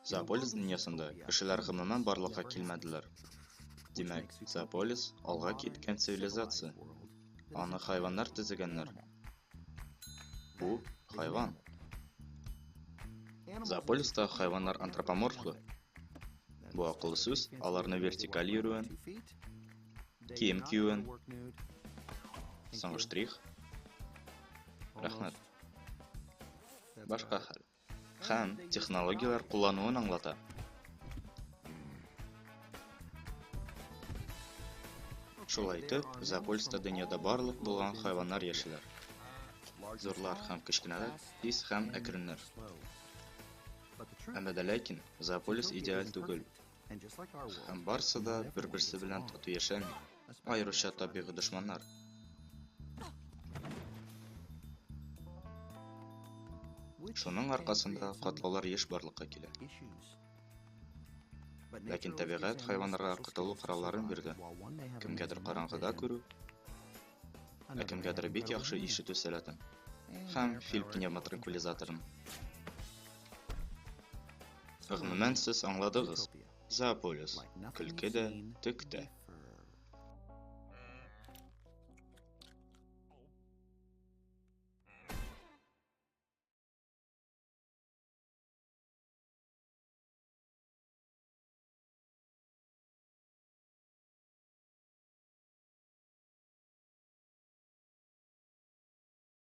Zoopolis dünyasında kişiler gımıman barlıqqa kelmediler. Demek, Zoopolis alğa ketken sivilizasiya. Аны hayvanlar tüzügenler. Bu hayvan. Zoopolis'ta hayvanlar antropomorflu. Bu akıllı söz alarını vertikal yürüyen, kiyim kiyuen, соңгы штрих. Рәхмәт. Башка хәл. Һәм технологиялар куллануын аңлата. Шулай итеп, Зоополиста дөньяда барлык булган хайваннар яшиләр. Зурлар һәм кечкенәләр, тиз һәм әкреннәр. Әмма дә ләкин Зоополис идеаль түгел. Һәм барысы да бер-берсе белән тату яшәми, аеруча табигый дошманнар. Шуның аркасында катлаулар еш барлыкка килә. Ләкин табигать хайваннарга котылу коралларын бирде. Кемгәдер караңгыда күрү, ә кемгәдер бик яхшы ишетү сәләтен һәм фил пневмотранквилизаторын. Гомумән сез аңладыгыз. Зоополис. Көлке дә, төк тә.